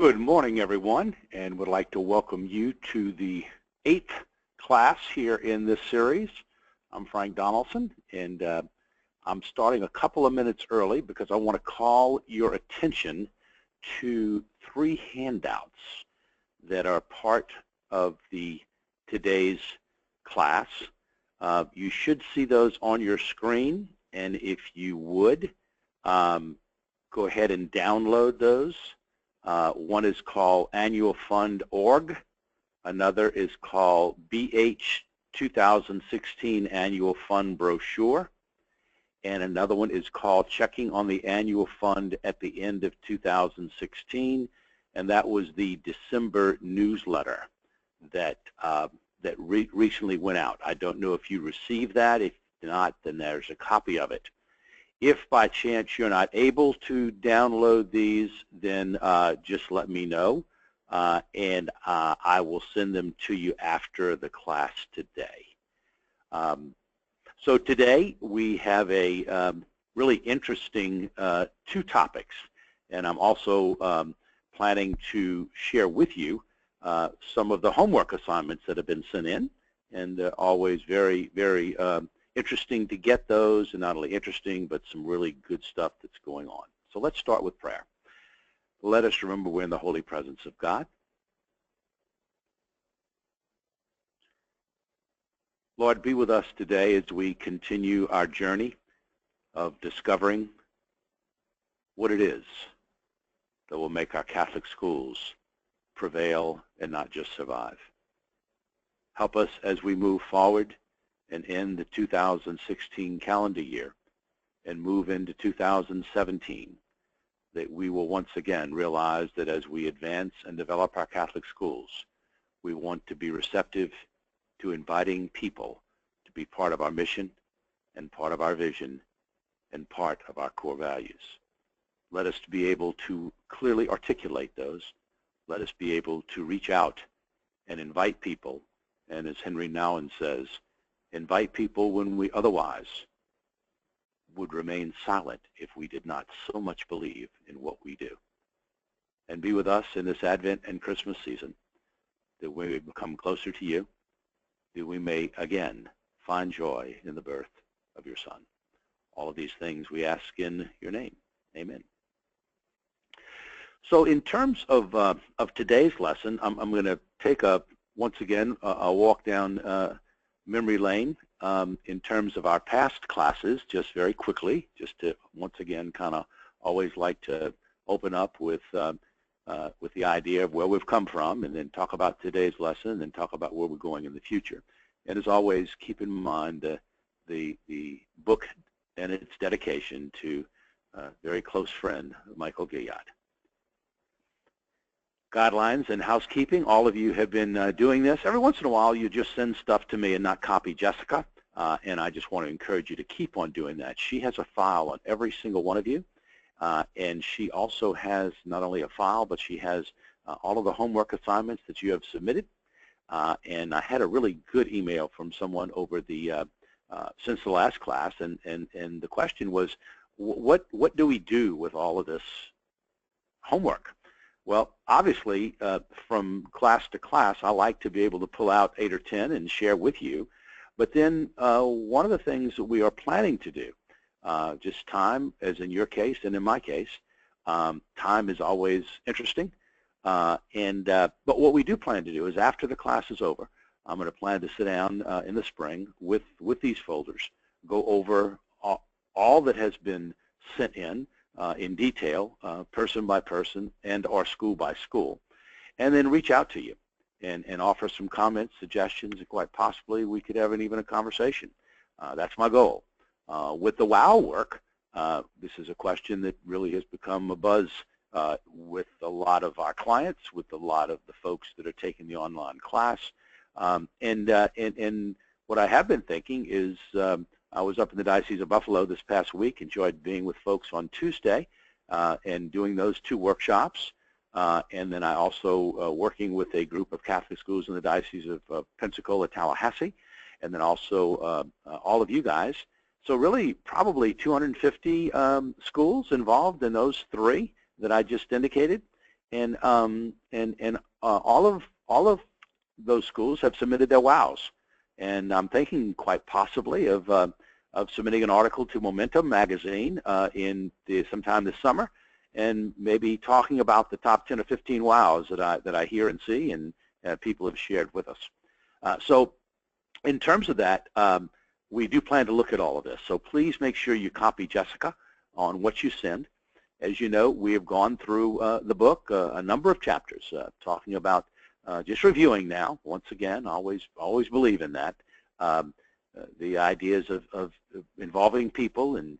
Good morning, everyone, and would like to welcome you to the 8th class here in this series. I'm Frank Donaldson, and I'm starting a couple of minutes early because I want to call your attention to 3 handouts that are part of today's class. You should see those on your screen, and if you would, go ahead and download those. One is called Annual Fund Org. Another is called BH 2016 Annual Fund Brochure. And another one is called Checking on the Annual Fund at the End of 2016. And that was the December newsletter that, recently went out. I don't know if you received that. If not, then there's a copy of it. If by chance you're not able to download these, then just let me know, and I will send them to you after the class today. So today we have a really interesting 2 topics, and I'm also planning to share with you some of the homework assignments that have been sent in, and always very, very interesting to get those, and not only interesting, but some really good stuff that's going on. So let's start with prayer. Let us remember we're in the holy presence of God. Lord, be with us today as we continue our journey of discovering what it is that will make our Catholic schools prevail and not just survive. Help us as we move forward and end the 2016 calendar year and move into 2017, that we will once again realize that as we advance and develop our Catholic schools, we want to be receptive to inviting people to be part of our mission and part of our vision and part of our core values. Let us be able to clearly articulate those. Let us be able to reach out and invite people, and as Henry Nouwen says, invite people when we otherwise would remain silent if we did not so much believe in what we do. And be with us in this Advent and Christmas season, that we may become closer to you, that we may again find joy in the birth of your Son. All of these things we ask in your name. Amen. So in terms of today's lesson, I'm going to take once again a walk down memory lane in terms of our past classes, just very quickly, just to once again kind of always like to open up with the idea of where we've come from, and then talk about today's lesson, and then talk about where we're going in the future. And as always, keep in mind the book and its dedication to a very close friend, Michael Gilliard. Guidelines and housekeeping. All of you have been doing this. Every once in a while, you just send stuff to me and not copy Jessica, and I just want to encourage you to keep on doing that. She has a file on every single one of you, and she also has not only a file, but she has all of the homework assignments that you have submitted. And I had a really good email from someone over since the last class, and the question was, what do we do with all of this homework? Well, obviously, from class to class, I like to be able to pull out 8 or 10 and share with you. But then one of the things that we are planning to do, just time, as in your case and in my case, time is always interesting. But what we do plan to do is after the class is over, I'm going to plan to sit down in the spring with these folders, go over all that has been sent in detail, person by person and or school by school, and then reach out to you and offer some comments, suggestions, and quite possibly we could have even a conversation. That's my goal. With the WOW work, this is a question that really has become a buzz with a lot of our clients, with a lot of the folks that are taking the online class. And what I have been thinking is I was up in the Diocese of Buffalo this past week, enjoyed being with folks on Tuesday and doing those 2 workshops. And then I also working with a group of Catholic schools in the Diocese of Pensacola, Tallahassee, and then also all of you guys. So really probably 250 schools involved in those 3 that I just indicated. And all of those schools have submitted their WOWs. And I'm thinking quite possibly of submitting an article to Momentum magazine sometime this summer, and maybe talking about the top 10 or 15 WOWs that I hear and see, and people have shared with us. So in terms of that, we do plan to look at all of this. So please make sure you copy Jessica on what you send. As you know, we have gone through the book, a number of chapters, talking about just reviewing now. Once again, always believe in that. The ideas of involving people and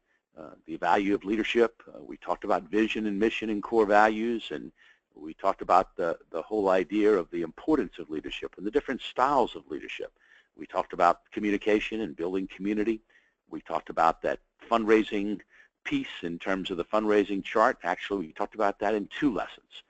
the value of leadership. We talked about vision and mission and core values, and we talked about the whole idea of the importance of leadership and the different styles of leadership. We talked about communication and building community. We talked about that fundraising piece in terms of the fundraising chart. Actually, we talked about that in 2 lessons.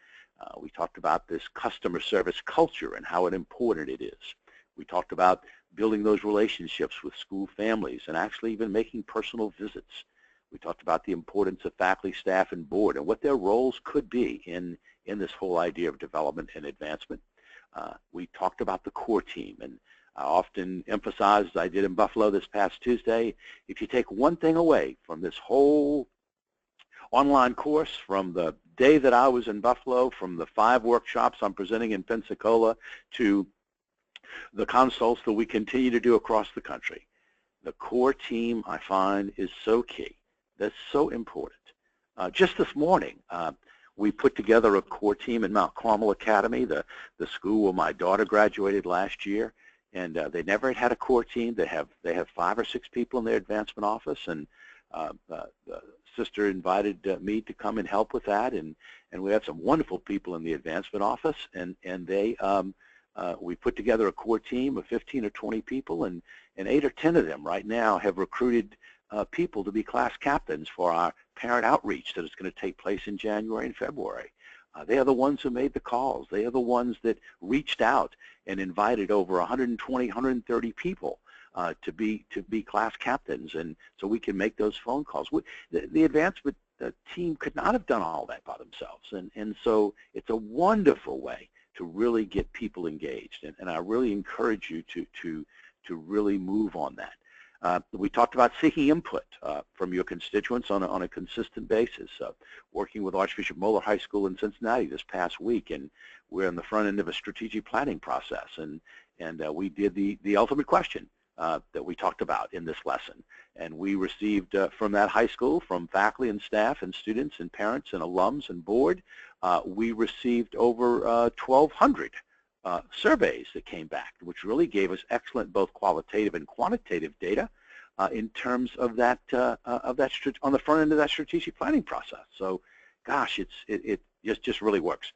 We talked about this customer service culture and how important it is. We talked about building those relationships with school families and actually even making personal visits. We talked about the importance of faculty, staff, and board and what their roles could be in this whole idea of development and advancement. We talked about the core team, and I often emphasize, as I did in Buffalo this past Tuesday, if you take one thing away from this whole online course, from the day that I was in Buffalo, from the 5 workshops I'm presenting in Pensacola, to the consults that we continue to do across the country, the core team, I find, is so key. That's so important. Just this morning, we put together a core team in Mount Carmel Academy, the school where my daughter graduated last year, and they never had a core team. They have 5 or 6 people in their advancement office, and the sister invited me to come and help with that, and we had some wonderful people in the advancement office, and we put together a core team of 15 or 20 people, and 8 or 10 of them right now have recruited people to be class captains for our parent outreach that is going to take place in January and February. They are the ones who made the calls. They are the ones that reached out and invited over 120, 130 people to be class captains, and so we can make those phone calls. The advancement team could not have done all that by themselves, and so it's a wonderful way to really get people engaged, and I really encourage you to really move on that. We talked about seeking input from your constituents on a consistent basis, working with Archbishop Moeller High School in Cincinnati this past week, and we're on the front end of a strategic planning process, and we did the ultimate question that we talked about in this lesson, and we received from that high school, from faculty and staff and students and parents and alums and board, we received over 1,200 surveys that came back, which really gave us excellent both qualitative and quantitative data in terms of that on the front end of that strategic planning process. So, gosh, it just really works.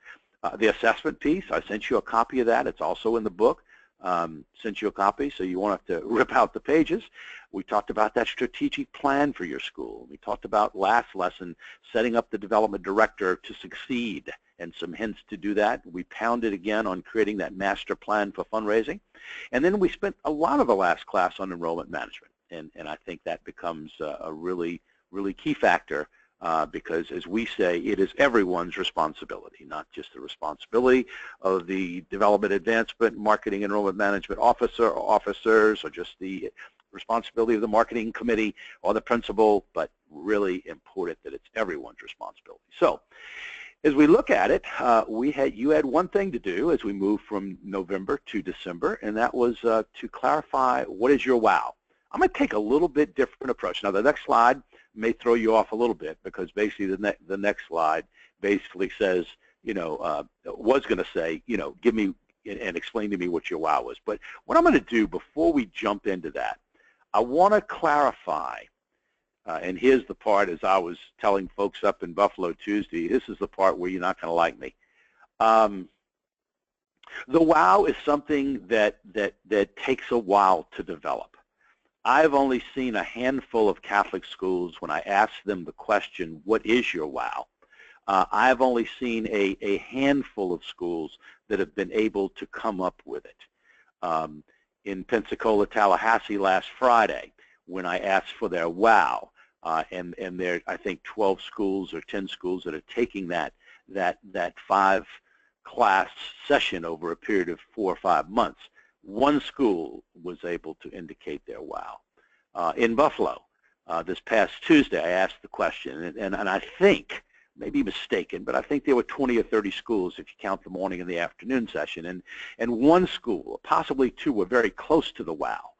The assessment piece, I sent you a copy of that. It's also in the book. Sent you a copy, so you won't have to rip out the pages. We talked about that strategic plan for your school. We talked about last lesson setting up the development director to succeed, and some hints to do that. We pounded again on creating that master plan for fundraising. And then we spent a lot of the last class on enrollment management, and I think that becomes a really, really key factor because, as we say, it is everyone's responsibility, not just the responsibility of the development advancement, marketing, enrollment management officer or officers, or just the responsibility of the marketing committee or the principal, but really important that it's everyone's responsibility. So, as we look at it, you had one thing to do as we move from November to December, and that was to clarify what is your WOW. I'm going to take a little bit different approach. Now, the next slide may throw you off a little bit because basically the next slide basically says, was going to say, give me and explain to me what your WOW was. But what I'm going to do before we jump into that, I want to clarify. And here's the part, as I was telling folks up in Buffalo Tuesday, this is the part where you're not going to like me. The WOW is something that takes a while to develop. I've only seen a handful of Catholic schools when I ask them the question, what is your WOW? I've only seen a handful of schools that have been able to come up with it. In Pensacola, Tallahassee last Friday, when I asked for their WOW, and there are, I think, 12 schools or 10 schools that are taking that that 5-class session over a period of 4 or 5 months, one school was able to indicate their wow. In Buffalo, this past Tuesday, I asked the question, and I think, maybe mistaken, but I think there were 20 or 30 schools if you count the morning and the afternoon session, and one school, possibly two, were very close to the wow.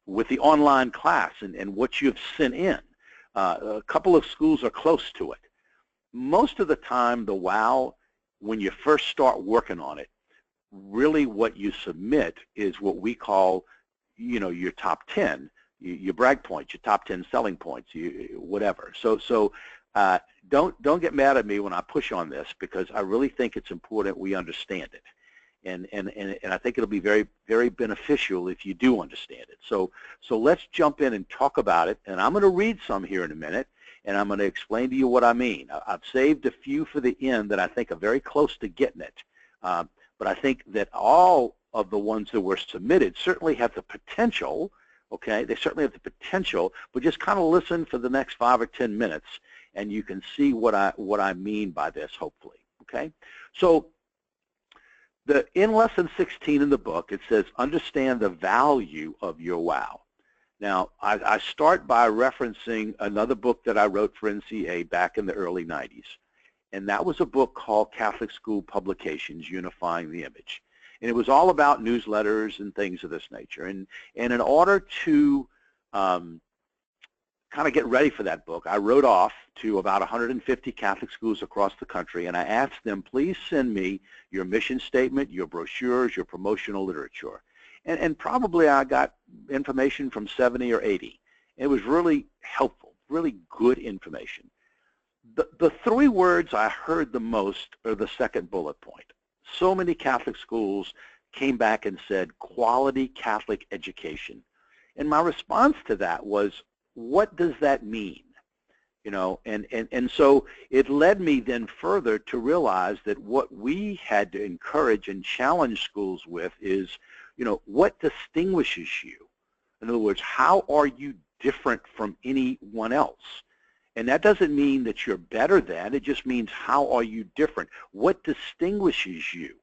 With the online class and what you've sent in, a couple of schools are close to it. Most of the time, the wow, when you first start working on it, really what you submit is what we call, your top 10, your brag points, your top 10 selling points, whatever. So don't get mad at me when I push on this, because I really think it's important we understand it. And I think it'll be very, very beneficial if you do understand it. So let's jump in and talk about it. And I'm going to read some here in a minute, and I'm going to explain to you what I mean. I've saved a few for the end that I think are very close to getting it. But I think that all of the ones that were submitted certainly have the potential, okay? They certainly have the potential, but just kind of listen for the next 5 or 10 minutes, and you can see what I mean by this, hopefully, okay? So in lesson 16 in the book, it says, understand the value of your wow. Now, I start by referencing another book that I wrote for NCA back in the early 90s. And that was a book called Catholic School Publications, Unifying the Image. And it was all about newsletters and things of this nature. And in order to kind of get ready for that book, I wrote off to about 150 Catholic schools across the country, and I asked them, please send me your mission statement, your brochures, your promotional literature. And probably I got information from 70 or 80. It was really helpful, really good information. The 3 words I heard the most are the second bullet point. So many Catholic schools came back and said, quality Catholic education. And my response to that was, what does that mean? And so it led me then further to realize that what we had to encourage and challenge schools with is, what distinguishes you? In other words, how are you different from anyone else? And that doesn't mean that you're better than, it just means how are you different? What distinguishes you?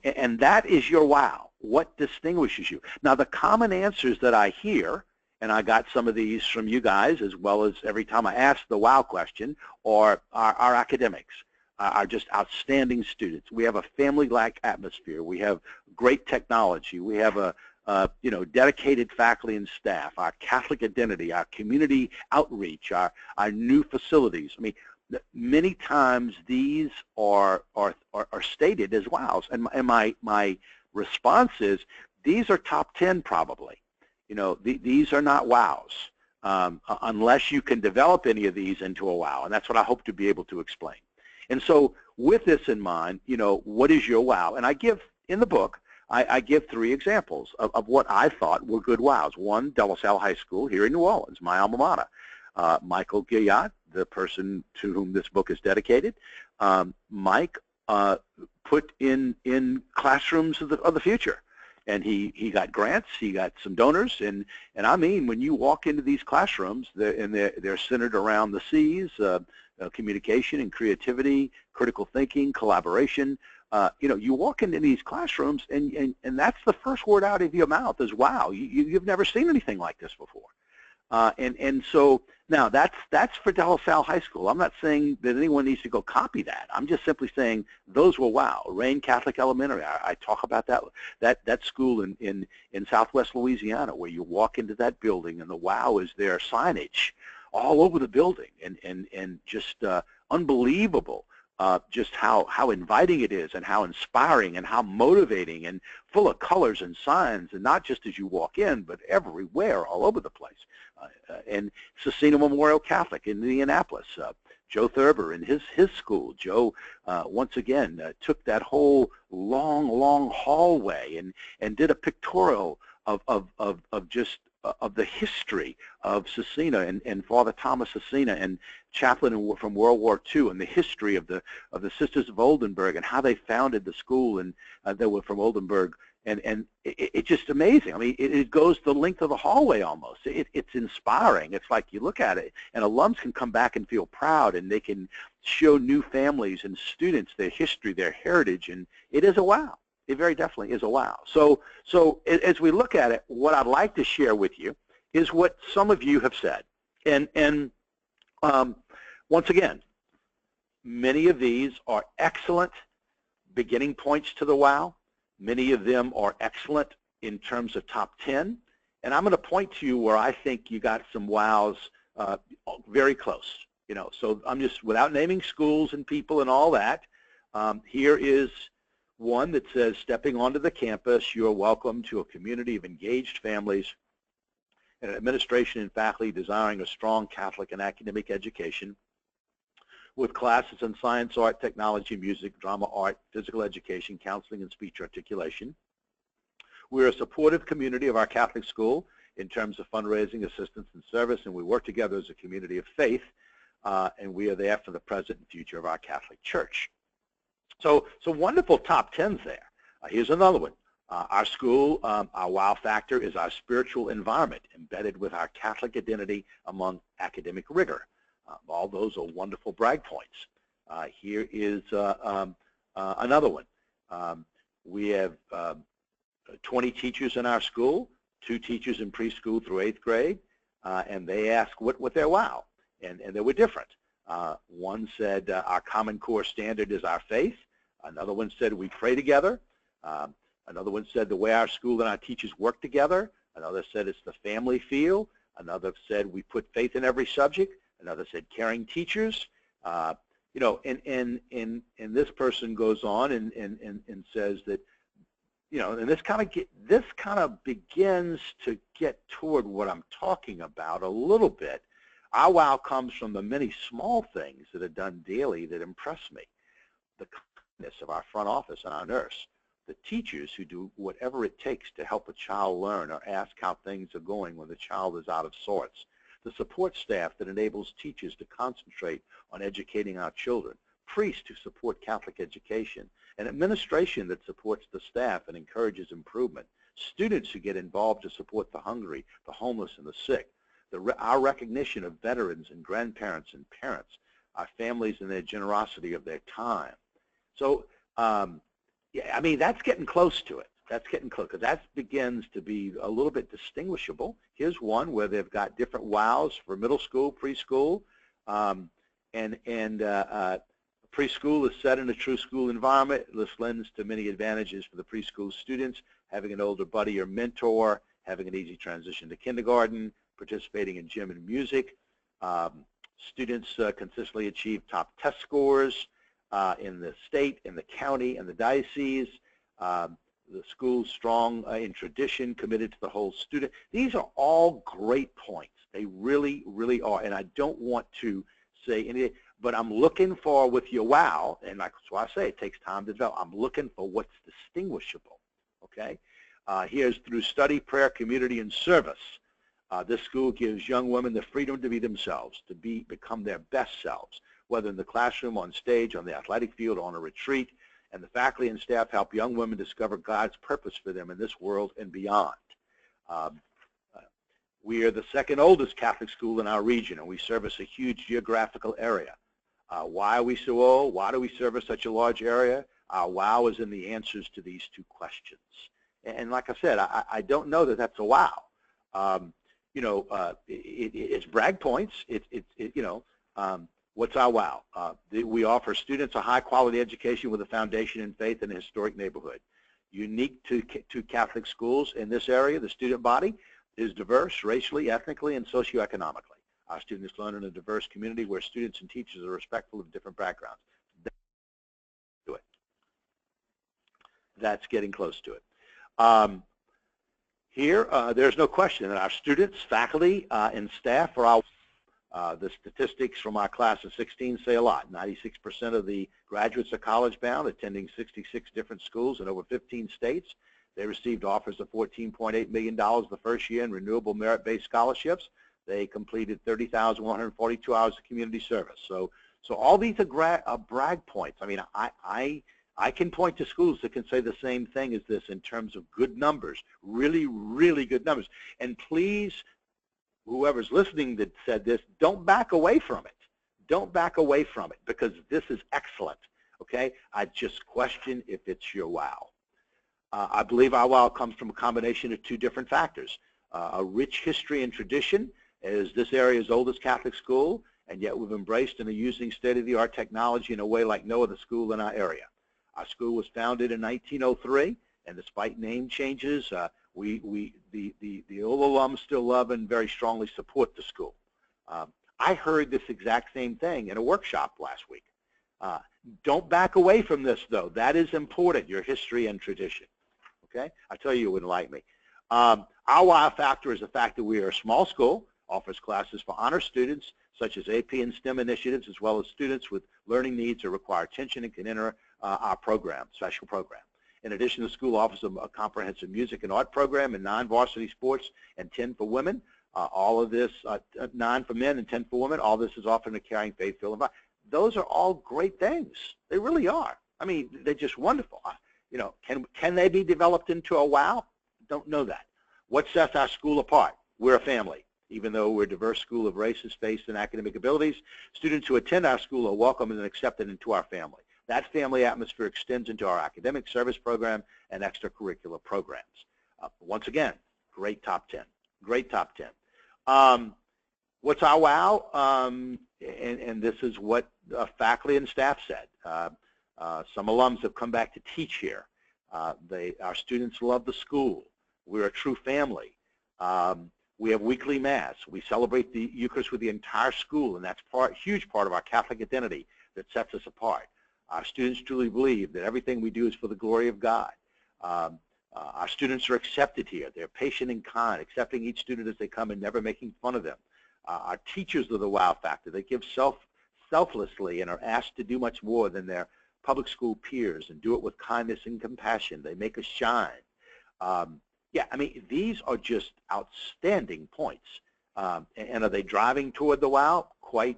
And that is your wow. What distinguishes you? Now, the common answers that I hear, and I got some of these from you guys as well as every time I ask the wow question, are our academics, are just outstanding students. We have a family-like atmosphere. We have great technology. We have a dedicated faculty and staff, our Catholic identity, our community outreach, our new facilities. I mean, many times these are stated as wows, and my response is these are top 10 probably. These are not wows unless you can develop any of these into a wow, and that's what I hope to be able to explain. And so with this in mind, what is your wow? And I give in the book, I give 3 examples of what I thought were good wows. One, De La Salle High School here in New Orleans, my alma mater. Michael Gilliatt, the person to whom this book is dedicated. Mike put in classrooms of the future. And he got grants, he got some donors, and I mean, when you walk into these classrooms, they're centered around the C's, communication and creativity, critical thinking, collaboration. You walk into these classrooms, and that's the first word out of your mouth is, wow, you've never seen anything like this before. And so now that's for De La Salle High School. I'm not saying that anyone needs to go copy that. I'm just simply saying those were wow. Rain Catholic Elementary, I talk about that school in Southwest Louisiana, where you walk into that building and the wow is their signage all over the building, and just unbelievable. Just how inviting it is, and how inspiring, and how motivating, and full of colors and signs, and not just as you walk in, but everywhere, all over the place. And Cecina Memorial Catholic in Indianapolis, Joe Thurber in his school. Joe, once again, took that whole long hallway and did a pictorial of the history of Cecina and Father Thomas Cecina, and chaplain from World War II, and the history of the Sisters of Oldenburg, and how they founded the school, and they were from Oldenburg, and it's just amazing. I mean, it goes the length of the hallway almost. It's inspiring. It's like you look at it, and alums can come back and feel proud, and they can show new families and students their history, their heritage, and it is a wow. It very definitely is a wow. So as we look at it, what I'd like to share with you is what some of you have said. And once again, many of these are excellent beginning points to the wow. Many of them are excellent in terms of top 10. And I'm going to point to you where I think you got some wows very close. You know, so I'm just, without naming schools and people and all that, here is one that says, stepping onto the campus, you are welcome to a community of engaged families and administration and faculty desiring a strong Catholic and academic education with classes in science, art, technology, music, drama, art, physical education, counseling, and speech articulation. We're a supportive community of our Catholic school in terms of fundraising, assistance, and service, and we work together as a community of faith, and we are there for the present and future of our Catholic Church. So wonderful top 10s there. Here's another one. Our school, our wow factor is our spiritual environment embedded with our Catholic identity among academic rigor. All those are wonderful brag points. Here is another one. We have 20 teachers in our school, 2 teachers in preschool through 8th grade, and they asked what their wow, and they were different. One said our Common Core standard is our faith. Another one said we pray together. Another one said the way our school and our teachers work together. Another said it's the family feel. Another said we put faith in every subject. Another said caring teachers. You know, and this person goes on and says that, you know, and this kind of begins to get toward what I'm talking about a little bit. Our wow comes from the many small things that are done daily that impress me. The kindness of our front office and our nurse. The teachers who do whatever it takes to help a child learn or ask how things are going when the child is out of sorts. The support staff that enables teachers to concentrate on educating our children. Priests who support Catholic education. An administration that supports the staff and encourages improvement. Students who get involved to support the hungry, the homeless, and the sick. Our recognition of veterans and grandparents and parents. Our families and their generosity of their time. So, yeah, I mean, that's getting close to it. That's getting close, because that begins to be a little bit distinguishable. Here's one where they've got different wows for middle school, preschool, and preschool is set in a true school environment. This lends to many advantages for the preschool students, having an older buddy or mentor, having an easy transition to kindergarten, participating in gym and music. Students consistently achieve top test scores in the state, in the county, and the diocese. The school's strong in tradition, committed to the whole student. These are all great points. They really, really are. And I don't want to say anything, but I'm looking for, with your wow, and that's why I say it takes time to develop, I'm looking for what's distinguishable, okay? Here's through study, prayer, community, and service. This school gives young women the freedom to be themselves, to become their best selves, whether in the classroom, on stage, on the athletic field, or on a retreat. And the faculty and staff help young women discover God's purpose for them in this world and beyond. We are the second oldest Catholic school in our region, and we service a huge geographical area. Why are we so old? Why do we service such a large area? Our wow is in the answers to these 2 questions. And like I said, I don't know that that's a wow. You know, it's brag points. You know, what's our wow? We offer students a high-quality education with a foundation in faith in a historic neighborhood. Unique to Catholic schools in this area, the student body is diverse racially, ethnically, and socioeconomically. Our students learn in a diverse community where students and teachers are respectful of different backgrounds. Do it. That's getting close to it. Here, there's no question that our students, faculty, and staff are our the statistics from our class of 16 say a lot. 96% of the graduates are college-bound, attending 66 different schools in over 15 states. They received offers of $14.8 million the first year in renewable merit-based scholarships. They completed 30,142 hours of community service. So all these are brag points. I mean, I can point to schools that can say the same thing as this in terms of good numbers, really, really good numbers. And please, whoever's listening that said this, don't back away from it. Don't back away from it, because this is excellent, okay? I just question if it's your wow. I believe our wow comes from a combination of two different factors. A rich history and tradition, as this area's oldest Catholic school, and yet we've embraced and are using state-of-the-art technology in a way like no other school in our area. Our school was founded in 1903, and despite name changes, the old alums still love and very strongly support the school. I heard this exact same thing in a workshop last week. Don't back away from this, though. That is important, your history and tradition. Okay? I tell you, it wouldn't like me. Our wow factor is the fact that we are a small school, offers classes for honor students, such as AP and STEM initiatives, as well as students with learning needs or require attention and can enter our program, special program. In addition, the school offers a comprehensive music and art program and 9 varsity sports and 10 for women. All of this, 9 for men and 10 for women, all this is offered in a caring, faith-filled environment. Those are all great things. They really are. I mean, they're just wonderful. You know, can they be developed into a wow? Don't know that. What sets our school apart? We're a family. Even though we're a diverse school of races, faiths, and academic abilities, students who attend our school are welcomed and accepted into our family. That family atmosphere extends into our academic service program and extracurricular programs. Once again, great top 10. Great top 10. What's our wow? And this is what faculty and staff said. Some alums have come back to teach here. Our students love the school. We're a true family. We have weekly Mass. We celebrate the Eucharist with the entire school, and that's a huge part of our Catholic identity that sets us apart. Our students truly believe that everything we do is for the glory of God. Our students are accepted here. They're patient and kind, accepting each student as they come and never making fun of them. Our teachers are the wow factor. They give selflessly and are asked to do much more than their public school peers and do it with kindness and compassion. They make us shine. Yeah, I mean, these are just outstanding points. And are they driving toward the wow? Quite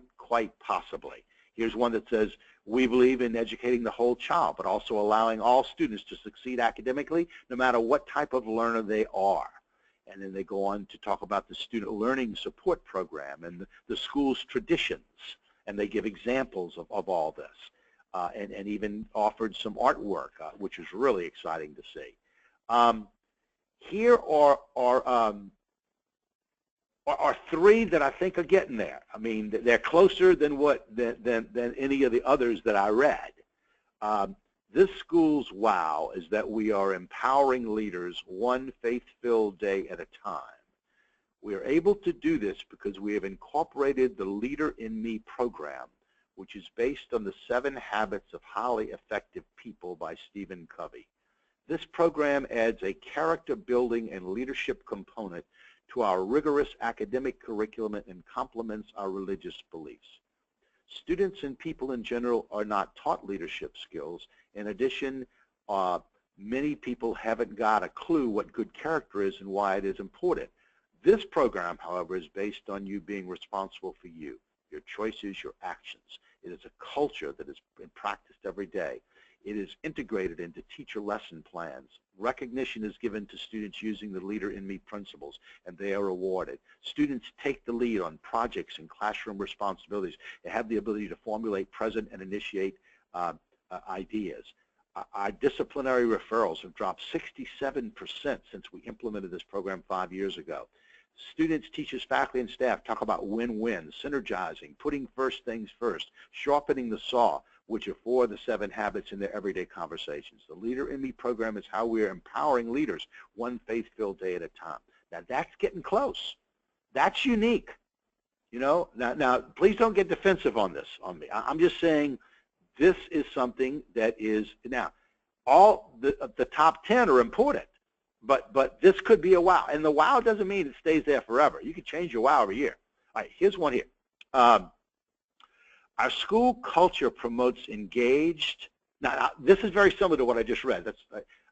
possibly. Here's one that says, we believe in educating the whole child, but also allowing all students to succeed academically, no matter what type of learner they are. And then they go on to talk about the student learning support program and the school's traditions. And they give examples of all this. And even offered some artwork, which was really exciting to see. Here are 3 that I think are getting there. I mean, they're closer than any of the others that I read. This school's wow is that we are empowering leaders one faith-filled day at a time. We are able to do this because we have incorporated the Leader in Me program, which is based on the 7 Habits of Highly Effective People by Stephen Covey. This program adds a character building and leadership component to our rigorous academic curriculum and complements our religious beliefs. Students and people in general are not taught leadership skills. In addition, many people haven't got a clue what good character is and why it is important. This program, however, is based on you being responsible for you, your choices, your actions. It is a culture that is practiced every day. It is integrated into teacher lesson plans. Recognition is given to students using the Leader in Me principles, and they are rewarded. Students take the lead on projects and classroom responsibilities. They have the ability to formulate, present, and initiate ideas. Our disciplinary referrals have dropped 67% since we implemented this program 5 years ago. Students, teachers, faculty, and staff talk about win-win, synergizing, putting first things first, sharpening the saw, which are 4 of the 7 habits in their everyday conversations. The Leader in Me program is how we are empowering leaders one faith-filled day at a time. Now, that's getting close. That's unique. You know, now please don't get defensive on this, on me. I'm just saying this is something that is, now, all the top 10 are important, but this could be a wow. And the wow doesn't mean it stays there forever. You can change your wow every year. All right, here's one here. Our school culture promotes engaged, now this is very similar to what I just read.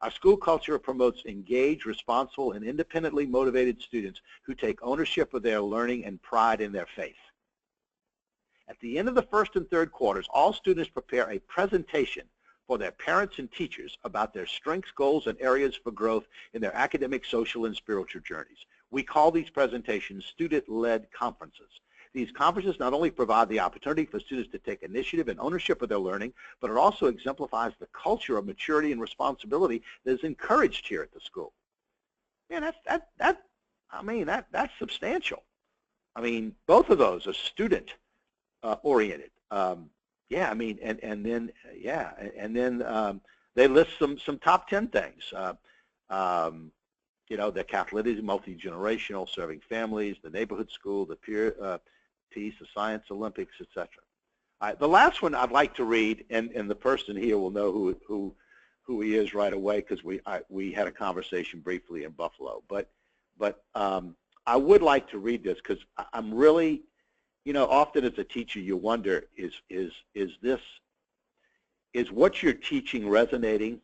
Our school culture promotes engaged, responsible, and independently motivated students who take ownership of their learning and pride in their faith. At the end of the first and third quarters, all students prepare a presentation for their parents and teachers about their strengths, goals, and areas for growth in their academic, social, and spiritual journeys. We call these presentations student-led conferences. These conferences not only provide the opportunity for students to take initiative and ownership of their learning, but it also exemplifies the culture of maturity and responsibility that is encouraged here at the school. Man, that's substantial. I mean, both of those are student oriented. Yeah, I mean, and then they list some top 10 things. You know, the Catholicism, multi-generational, serving families, the neighborhood school, the peer peace, the science Olympics, etc. The last one I'd like to read, and the person here will know who he is right away because we had a conversation briefly in Buffalo. But I would like to read this because I'm really, you know, often as a teacher you wonder, is what you're teaching resonating?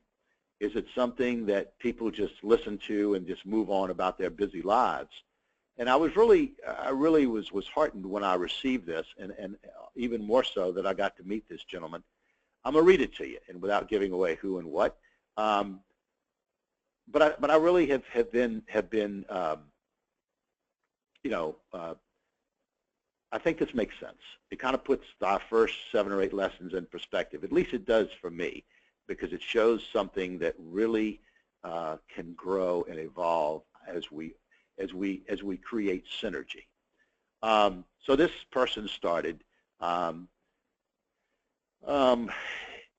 Is it something that people just listen to and just move on about their busy lives? And I really was heartened when I received this, and even more so that I got to meet this gentleman. I'm gonna read it to you, and without giving away who and what. But I really have been you know, I think this makes sense. It kind of puts our first 7 or 8 lessons in perspective. At least it does for me, because it shows something that really can grow and evolve as we create synergy. So this person started.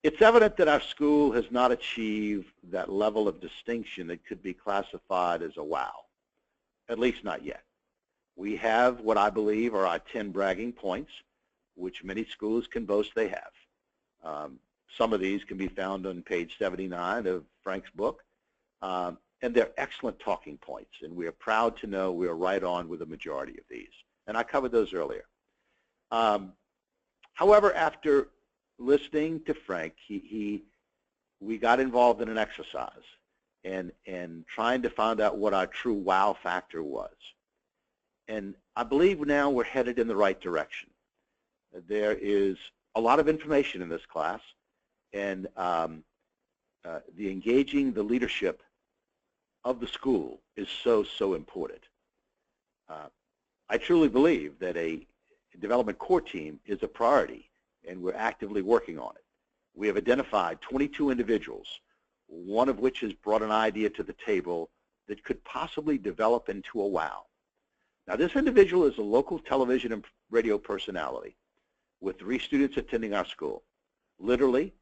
It's evident that our school has not achieved that level of distinction that could be classified as a wow, at least not yet. We have what I believe are our 10 bragging points, which many schools can boast they have. Some of these can be found on page 79 of Frank's book, and they're excellent talking points, and we are proud to know we are right on with the majority of these, and I covered those earlier. However, after listening to Frank, we got involved in an exercise and trying to find out what our true wow factor was. And I believe now we're headed in the right direction. There is a lot of information in this class, and the engaging the leadership of the school is so important. I truly believe that a development core team is a priority, and we're actively working on it. We have identified 22 individuals, one of which has brought an idea to the table that could possibly develop into a wow. Now, this individual is a local television and radio personality with 3 students attending our school. Literally,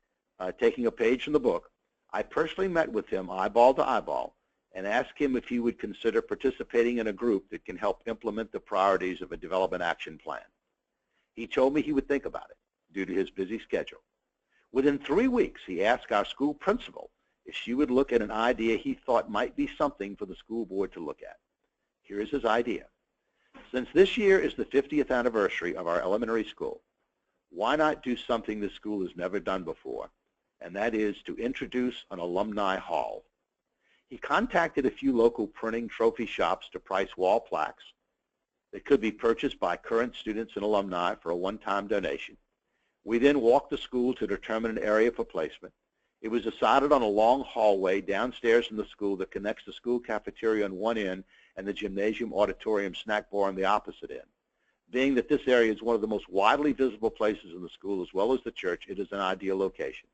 taking a page from the book, I personally met with him eyeball to eyeball and asked him if he would consider participating in a group that can help implement the priorities of a development action plan. He told me he would think about it due to his busy schedule. Within 3 weeks, he asked our school principal if she would look at an idea he thought might be something for the school board to look at. Here is his idea. Since this year is the 50th anniversary of our elementary school, why not do something the school has never done before, and that is to introduce an alumni hall. He contacted a few local printing trophy shops to price wall plaques that could be purchased by current students and alumni for a one-time donation. We then walked the school to determine an area for placement. It was decided on a long hallway downstairs in the school that connects the school cafeteria on one end and the gymnasium, auditorium, snack bar on the opposite end. Being that this area is one of the most widely visible places in the school as well as the church, it is an ideal location.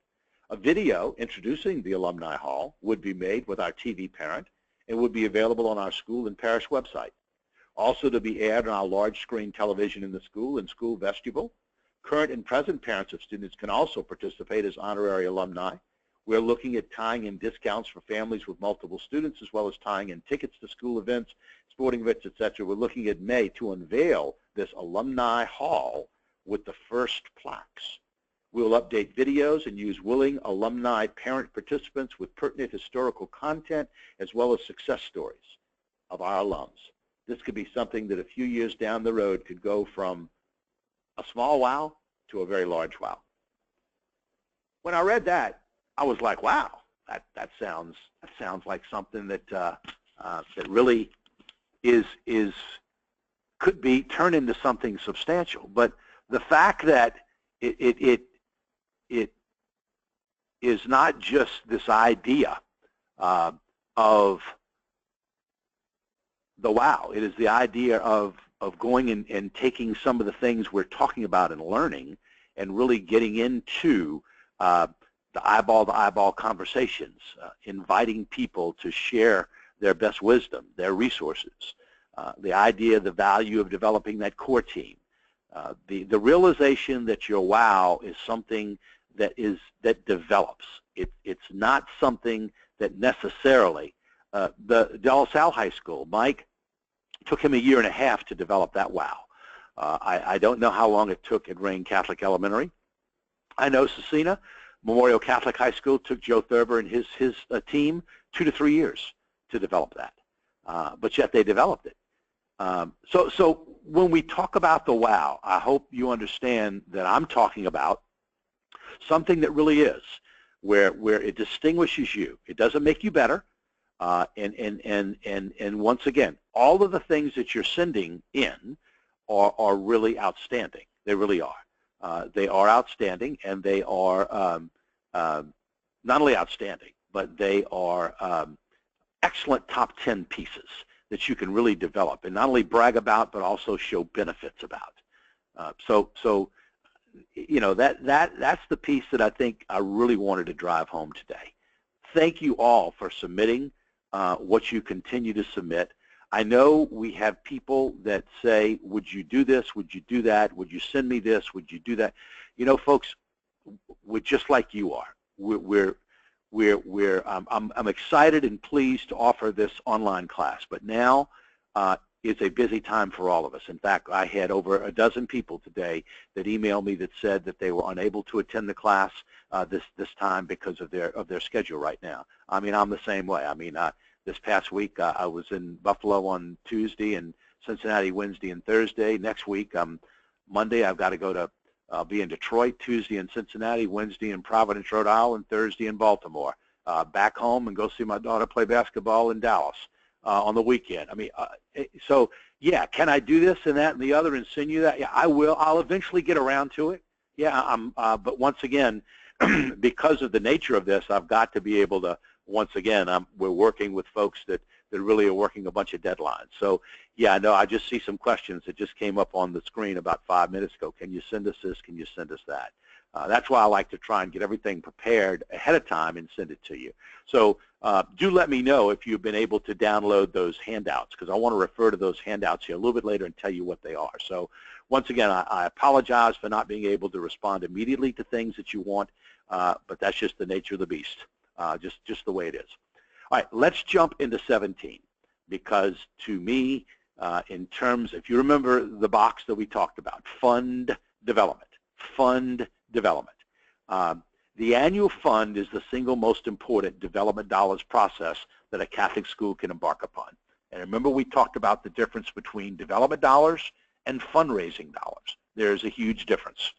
A video introducing the Alumni Hall would be made with our TV parent and would be available on our school and parish website. Also to be aired on our large screen television in the school and school vestibule. Current and present parents of students can also participate as honorary alumni. We're looking at tying in discounts for families with multiple students as well as tying in tickets to school events, sporting events, etc. We're looking at May to unveil this Alumni Hall with the first plaques. We will update videos and use willing alumni parent participants with pertinent historical content as well as success stories of our alums. This could be something that a few years down the road could go from a small wow to a very large wow. When I read that, I was like, wow, that sounds like something that that really could be turned into something substantial. But the fact that it is not just this idea of the wow. It is the idea of going and taking some of the things we're talking about and learning and really getting into the eyeball-to-eyeball conversations, inviting people to share their best wisdom, their resources, the idea, the value of developing that core team, the realization that your wow is something that develops. It's not something that necessarily, the De La Salle High School, Mike, took him 1.5 years to develop that wow. I don't know how long it took at Rain Catholic Elementary. I know Cecina Memorial Catholic High School took Joe Thurber and his team 2 to 3 years to develop that, but yet they developed it. So when we talk about the wow, I hope you understand that I'm talking about something that really is where it distinguishes you. It doesn't make you better. And once again, all of the things that you're sending in are really outstanding. They really are. They are outstanding, and they are not only outstanding, but they are excellent top 10 pieces that you can really develop and not only brag about, but also show benefits about. So you know, that's the piece that I think I really wanted to drive home today. Thank you all for submitting what you continue to submit. I know we have people that say, would you do this? Would you do that? Would you send me this? Would you do that? You know, folks, we're just like you are. I'm excited and pleased to offer this online class, but now it's a busy time for all of us. In fact, I had over a dozen people today that emailed me that said that they were unable to attend the class this time because of their schedule right now. I mean, I'm the same way. I mean, this past week I was in Buffalo on Tuesday and Cincinnati Wednesday and Thursday. Next week, Monday, I've got to go to be in Detroit, Tuesday in Cincinnati, Wednesday in Providence, Rhode Island, Thursday in Baltimore. Back home and go see my daughter play basketball in Dallas on the weekend. I mean, so yeah, can I do this and that and the other and send you that? Yeah, I will. I'll eventually get around to it. Yeah, but once again, because of the nature of this, I've got to be able to. Once again, we're working with folks that really are working a bunch of deadlines. So yeah, I know I just see some questions that just came up on the screen about 5 minutes ago. Can you send us this? Can you send us that? That's why I like to try and get everything prepared ahead of time and send it to you. So do let me know if you've been able to download those handouts, because I want to refer to those handouts here a little bit later and tell you what they are. So once again, I apologize for not being able to respond immediately to things that you want, but that's just the nature of the beast, just the way it is. All right, let's jump into 17, because to me, in terms, if you remember the box that we talked about, fund development. The annual fund is the single most important development dollars process that a Catholic school can embark upon. And remember, we talked about the difference between development dollars and fundraising dollars. There's a huge difference.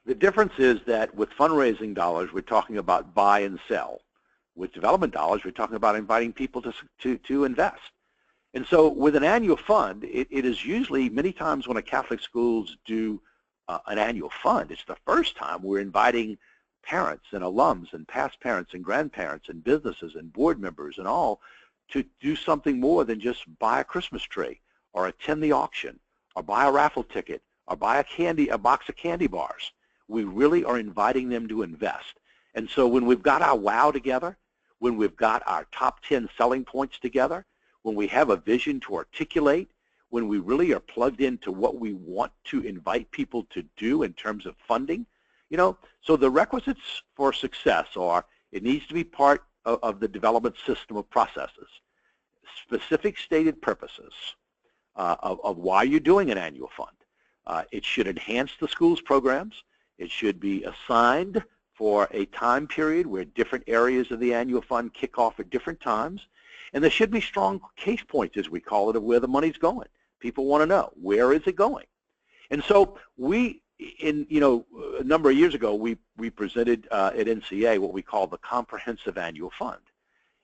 The difference is that with fundraising dollars, we're talking about buy and sell. With development dollars, we're talking about inviting people to invest. And so with an annual fund, it is usually many times when a Catholic schools do an annual fund, it's the first time we're inviting parents and alums and past parents and grandparents and businesses and board members and all to do something more than just buy a Christmas tree or attend the auction or buy a raffle ticket or buy a box of candy bars. We really are inviting them to invest. And so when we've got our wow together, when we've got our top 10 selling points together, when we have a vision to articulate, when we really are plugged into what we want to invite people to do in terms of funding, you know, so the requisites for success are, it needs to be part of the development system of processes, specific stated purposes of why you're doing an annual fund. It should enhance the school's programs. It should be assigned for a time period where different areas of the annual fund kick off at different times. And there should be strong case points, as we call it, of where the money's going. People want to know, where is it going? And so we, a number of years ago, we presented at NCA what we call the Comprehensive Annual Fund.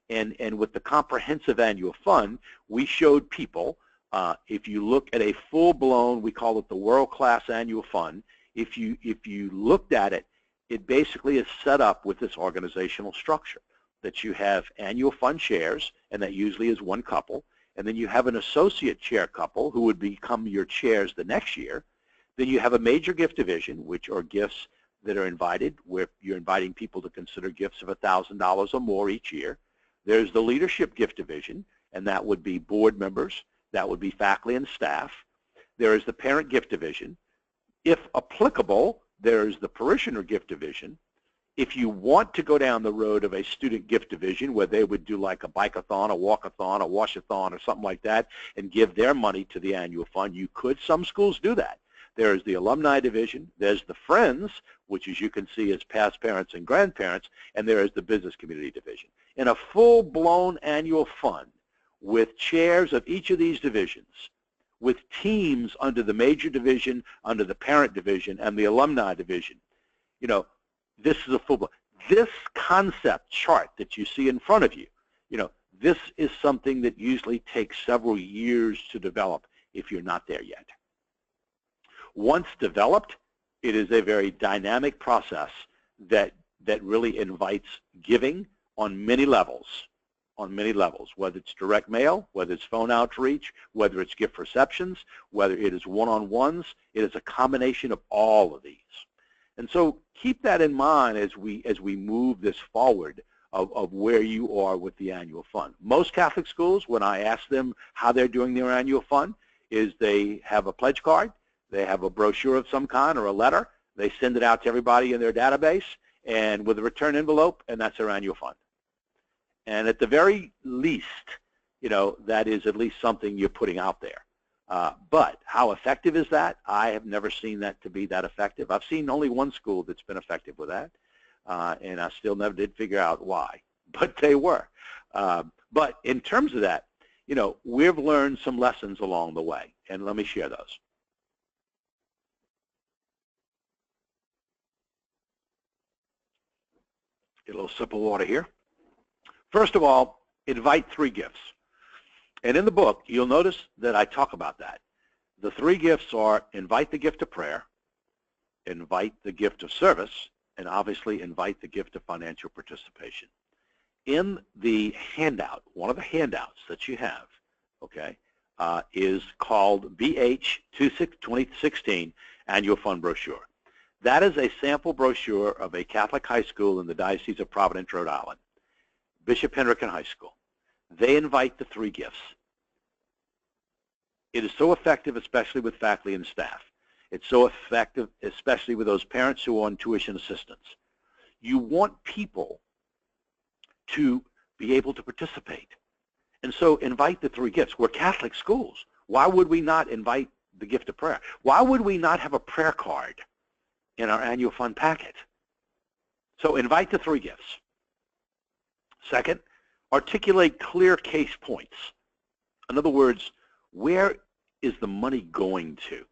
And with the Comprehensive Annual Fund, we showed people If you look at a full-blown, we call it the world-class annual fund, if you looked at it, it basically is set up with this organizational structure that you have annual fund chairs, and that usually is one couple, and then you have an associate chair couple who would become your chairs the next year. Then you have a major gift division, which are gifts that are invited, where you're inviting people to consider gifts of $1,000 or more each year. There's the leadership gift division, and that would be board members, that would be faculty and staff. There is the parent gift division. If applicable, there's the parishioner gift division. If you want to go down the road of a student gift division where they would do like a bike-a-thon, a walk-a-thon, a wash-a-thon, or something like that, and give their money to the annual fund, you could. Some schools do that. There's the alumni division, there's the friends, which as you can see is past parents and grandparents, and there is the business community division. In a full-blown annual fund with chairs of each of these divisions, with teams under the major division, under the parent division, and the alumni division, you know, this is a full-blown. This concept chart that you see in front of you, you know, this is something that usually takes several years to develop if you're not there yet. Once developed, it is a very dynamic process that really invites giving on many levels, whether it's direct mail, whether it's phone outreach, whether it's gift receptions, whether it is one-on-ones. It is a combination of all of these. And so keep that in mind as we move this forward of where you are with the annual fund. Most Catholic schools, when I ask them how they're doing their annual fund, is they have a pledge card, they have a brochure of some kind or a letter, they send it out to everybody in their database, and with a return envelope, and that's their annual fund. And at the very least, you know, that is at least something you're putting out there. But how effective is that? I have never seen that to be that effective. I've seen only one school that's been effective with that, and I still never did figure out why, but they were. But in terms of that, you know, we've learned some lessons along the way, and let me share those. Get a little sip of water here. First of all, invite 3 gifts. And in the book, you'll notice that I talk about that. The 3 gifts are invite the gift of prayer, invite the gift of service, and obviously invite the gift of financial participation. In the handout, one of the handouts that you have, okay, is called BH 2016 Annual Fund Brochure. That is a sample brochure of a Catholic high school in the Diocese of Providence, Rhode Island, Bishop Hendricken High School. They invite the 3 gifts. It is so effective, especially with faculty and staff. It's so effective, especially with those parents who are on tuition assistance. You want people to be able to participate. And so invite the 3 gifts. We're Catholic schools. Why would we not invite the gift of prayer? Why would we not have a prayer card in our annual fund packet? So invite the 3 gifts. Second, articulate clear case points. In other words, where is the money going to?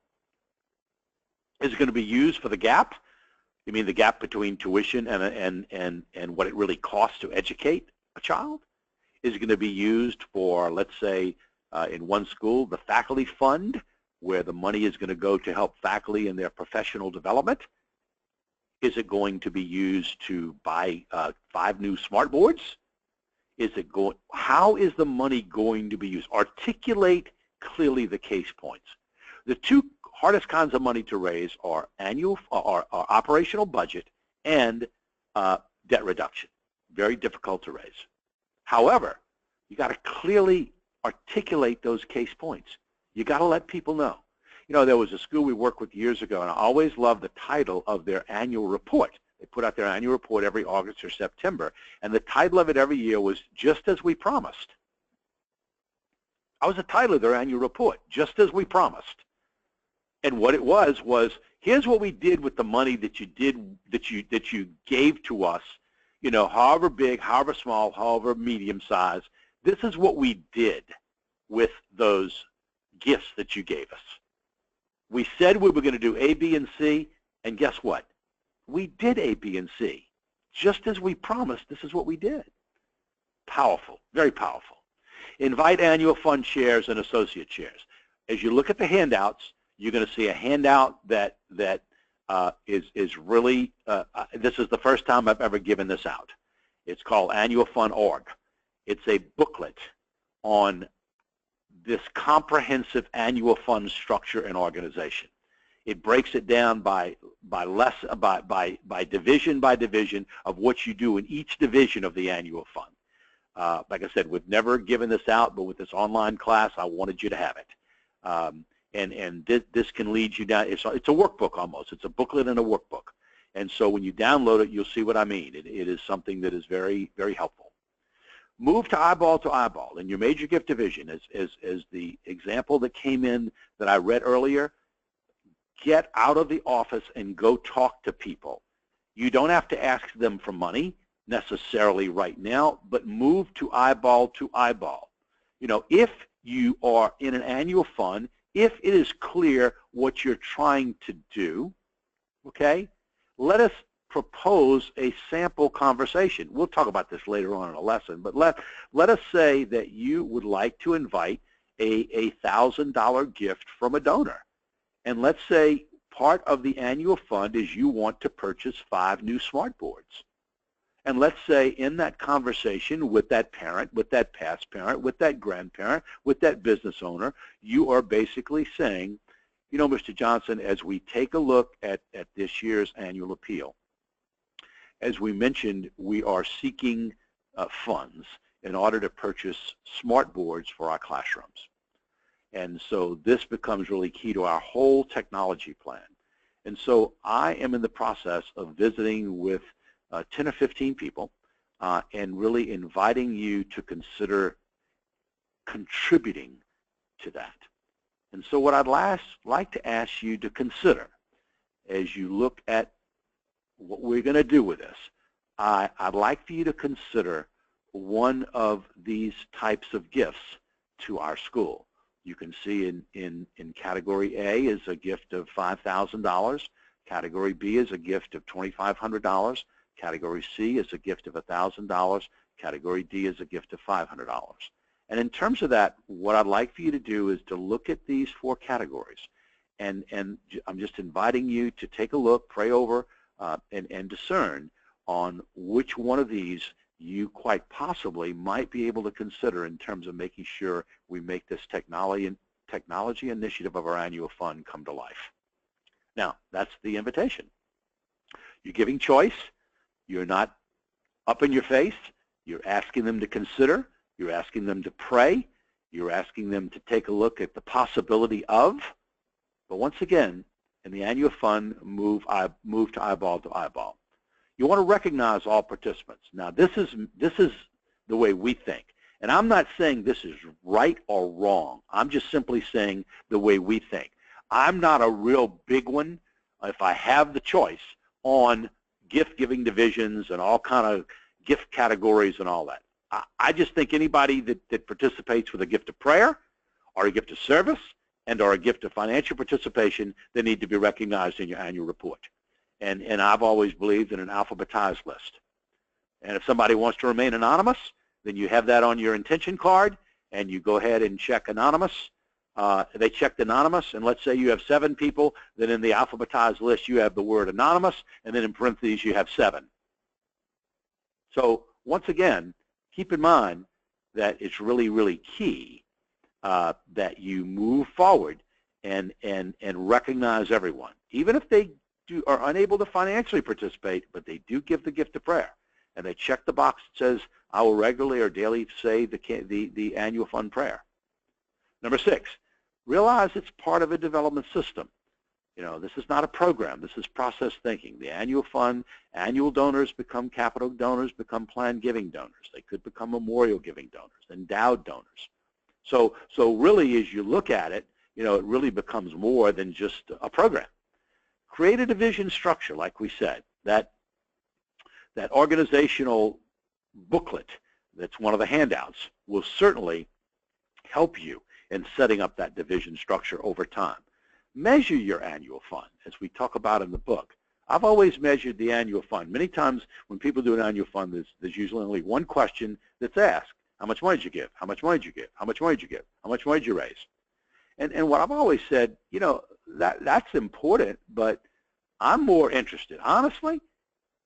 Is it going to be used for the gap? You mean the gap between tuition and what it really costs to educate a child? Is it going to be used for, let's say, in one school, the faculty fund, where the money is going to go to help faculty in their professional development? Is it going to be used to buy 5 new smart boards? How is the money going to be used? Articulate clearly the case points. The 2 hardest kinds of money to raise are operational budget and debt reduction. Very difficult to raise. However, you got to clearly articulate those case points. You got to let people know. You know, there was a school we worked with years ago, and I always loved the title of their annual report. They put out their annual report every August or September, and the title of it every year was Just As We Promised. That was the title of their annual report, Just As We Promised. And what it was here's what we did with the money that you gave to us, you know, however big, however small, however medium size. This is what we did with those gifts that you gave us. We said we were going to do A, B, and C, and guess what? We did A, B, and C. Just as we promised, this is what we did. Powerful, very powerful. Invite annual fund chairs and associate chairs. as you look at the handouts, you're going to see a handout that is really, this is the first time I've ever given this out. It's called Annual Fund Org. It's a booklet on this comprehensive annual fund structure and organization. It breaks it down by division by division of what you do in each division of the annual fund. Like I said, we've never given this out, but with this online class, I wanted you to have it. And this can lead you down. It's a workbook almost. It's a booklet and a workbook. And so when you download it, you'll see what I mean. It is something that is very, very helpful. Move to eyeball. In your major gift division, as the example that came in that I read earlier, get out of the office and go talk to people. You don't have to ask them for money necessarily right now, but move to eyeball. You know, if you are in an annual fund, if it is clear what you're trying to do, okay, let us propose a sample conversation. We'll talk about this later on in a lesson, but let us say that you would like to invite a $1,000 gift from a donor. And let's say part of the annual fund is you want to purchase 5 new smart boards. And let's say in that conversation with that parent, with that past parent, with that grandparent, with that business owner, you are basically saying, you know, Mr. Johnson, as we take a look at this year's annual appeal, as we mentioned, we are seeking funds in order to purchase smart boards for our classrooms. And so this becomes really key to our whole technology plan. And so I am in the process of visiting with 10 or 15 people and really inviting you to consider contributing to that. And so what I'd like to ask you to consider as you look at what we're going to do with this, I'd like for you to consider one of these types of gifts to our school. You can see in category A is a gift of $5,000. Category B is a gift of $2,500. Category C is a gift of $1,000. Category D is a gift of $500. And in terms of that, what I'd like for you to do is to look at these 4 categories. And I'm just inviting you to take a look, pray over, and discern on which one of these you quite possibly might be able to consider in terms of making sure we make this technology initiative of our annual fund come to life. Now, that's the invitation. You're giving choice. You're not up in your face. You're asking them to consider. You're asking them to pray. You're asking them to take a look at the possibility of. But once again, in the annual fund, move to eyeball. You want to recognize all participants. Now, this is the way we think. And I'm not saying this is right or wrong. I'm just simply saying the way we think. I'm not a real big one, if I have the choice, on gift-giving divisions and all kind of gift categories and all that. I just think anybody that participates with a gift of prayer or a gift of service or a gift of financial participation, they need to be recognized in your annual report. And I've always believed in an alphabetized list. And if somebody wants to remain anonymous, then you have that on your intention card, and you go ahead and check anonymous. They checked anonymous, and let's say you have 7 people, then in the alphabetized list you have the word anonymous, and then in parentheses you have 7. So once again, keep in mind that it's really, really key that you move forward and recognize everyone. Even if they are unable to financially participate, but they do give the gift of prayer, and they check the box that says, I will regularly or daily say the annual fund prayer. Number 6, realize it's part of a development system. You know, this is not a program. This is process thinking. The annual fund, annual donors become capital donors, become planned giving donors. They could become memorial giving donors, endowed donors. So really, as you look at it, you know, it really becomes more than just a program. Create a division structure, like we said. That organizational booklet that's one of the handouts will certainly help you in setting up that division structure over time. Measure your annual fund, as we talk about in the book. I've always measured the annual fund. Many times when people do an annual fund, there's usually only one question that's asked. How much money did you give? How much money did you give? How much money did you give? How much money did you raise? And what I've always said, that's important, but I'm more interested, honestly,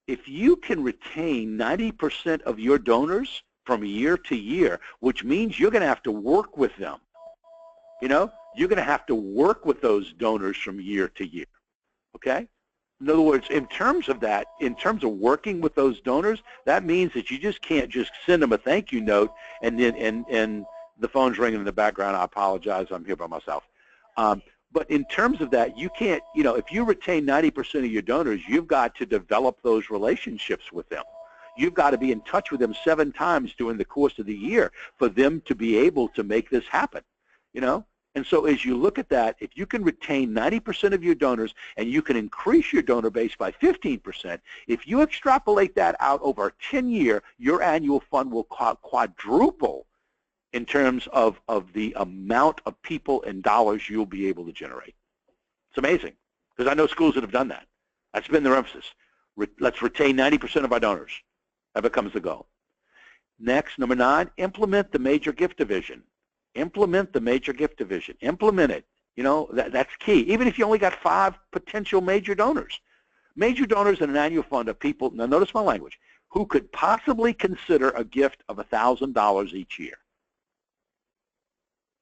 if you can retain 90% of your donors from year to year, which means you're going to have to work with them. You're going to have to work with those donors from year to year, okay? In other words, in terms of that, in terms of working with those donors, that means that you just can't just send them a thank you note and then and the phone's ringing in the background. I apologize, I'm here by myself. But in terms of that, you can't, if you retain 90% of your donors, you've got to develop those relationships with them. You've got to be in touch with them 7 times during the course of the year for them to be able to make this happen, And so as you look at that, if you can retain 90% of your donors and you can increase your donor base by 15%, if you extrapolate that out over a 10-year, your annual fund will quadruple in terms of the amount of people and dollars you'll be able to generate. It's amazing, because I know schools that have done that. That's been their emphasis. Let's retain 90% of our donors. That becomes the goal. Next, number 9, implement the major gift division. Implement the major gift division. Implement it. That's key. Even if you only got 5 potential major donors. Major donors in an annual fund are people, now notice my language, who could possibly consider a gift of $1,000 each year.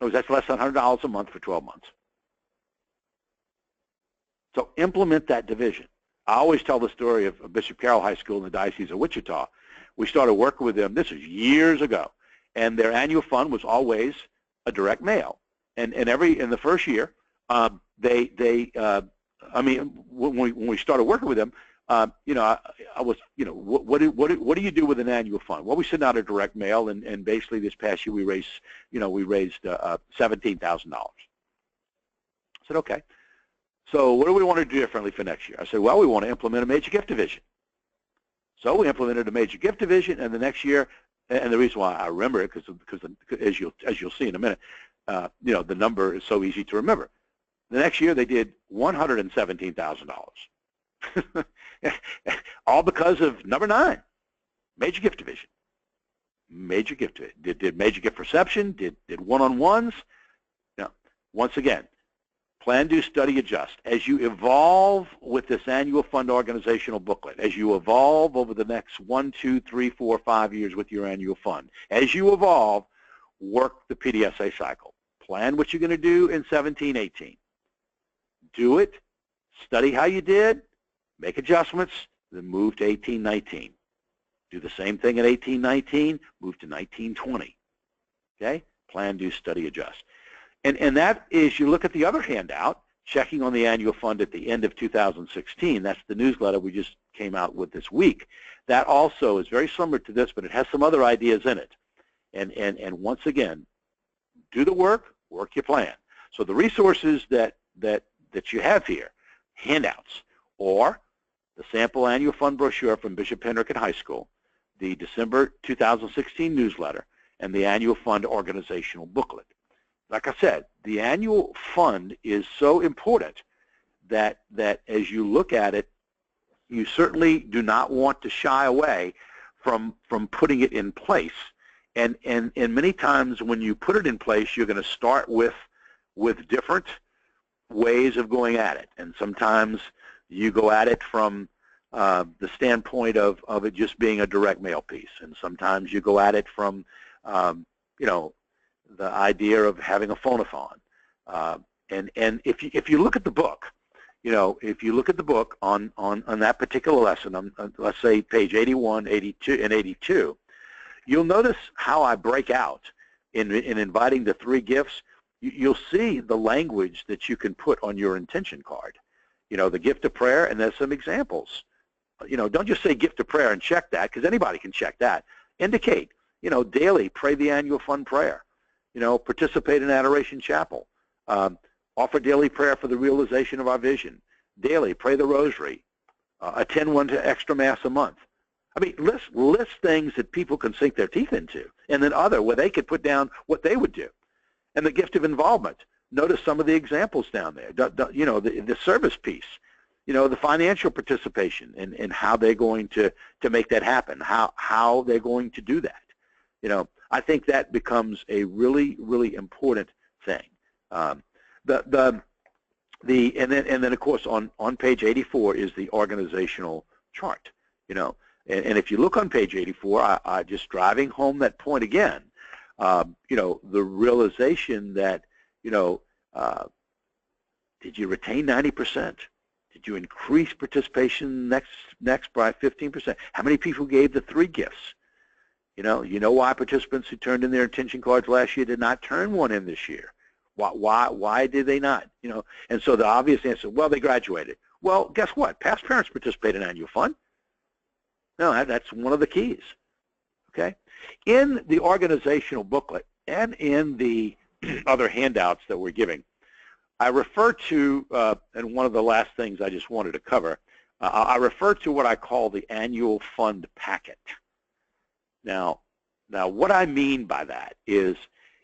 That's less than $100 a month for 12 months. So implement that division. I always tell the story of Bishop Carroll High School in the Diocese of Wichita. We started working with them, this was years ago, and their annual fund was always a direct mail. And in the first year, when we started working with them, I was, what do you do with an annual fund? Well, we send out a direct mail, and basically this past year we raised $17,000. I said, okay. So what do we want to do differently for next year? I said, well, we want to implement a major gift division. So we implemented a major gift division, and the next year, and the reason why I remember it, because as you'll see in a minute, the number is so easy to remember. The next year they did $117,000. All because of number 9, major gift division. Major gift division. Did major gift reception, did one-on-ones. Once again, plan, do, study, adjust. As you evolve with this annual fund organizational booklet, as you evolve over the next 1, 2, 3, 4, 5 years with your annual fund, as you evolve, work the PDSA cycle. Plan what you're going to do in 17, 18. Do it, study how you did, make adjustments, then move to 18, 19. Do the same thing at 18, 19, move to 19, 20. Okay? Plan, do, study, adjust. And that is, you look at the other handout, checking on the annual fund at the end of 2016. That's the newsletter we just came out with this week. That also is very similar to this, but it has some other ideas in it. And once again, do the work, work your plan. So the resources that you have here, handouts, or the sample annual fund brochure from Bishop Hendrick High School, the December 2016 newsletter, and the annual fund organizational booklet. Like I said, the annual fund is so important that as you look at it, you certainly do not want to shy away from putting it in place. And many times when you put it in place, you're going to start with different ways of going at it. And sometimes you go at it from the standpoint of it just being a direct mail piece. And sometimes you go at it from, the idea of having a phone-a-thon. And if you look at the book, if you look at the book on that particular lesson, let's say page 81, 82, and 82, you'll notice how I break out in inviting the 3 gifts. You'll see the language that you can put on your intention card. The gift of prayer, and there's some examples. Don't just say gift of prayer and check that, because anybody can check that. Indicate, daily pray the annual fund prayer. Participate in Adoration Chapel. Offer daily prayer for the realization of our vision. Daily pray the rosary. Attend 1 extra Mass a month. I mean, list things that people can sink their teeth into, and then other where they could put down what they would do. And the gift of involvement. Notice some of the examples down there. The service piece. The financial participation and how they're going to make that happen. How they're going to do that. I think that becomes a really, really important thing. And then of course on page 84 is the organizational chart. And if you look on page 84, I just driving home that point again. The realization that did you retain 90%? Did you increase participation next by 15%? How many people gave the 3 gifts? You know why participants who turned in their intention cards last year did not turn one in this year? Why did they not? And so the obvious answer, well, they graduated. Well, guess what? Past parents participate in annual fund. No, that's one of the keys. Okay? In the organizational booklet and in the other handouts that we're giving, I refer to, and one of the last things I just wanted to cover, I refer to what I call the annual fund packet. Now what I mean by that is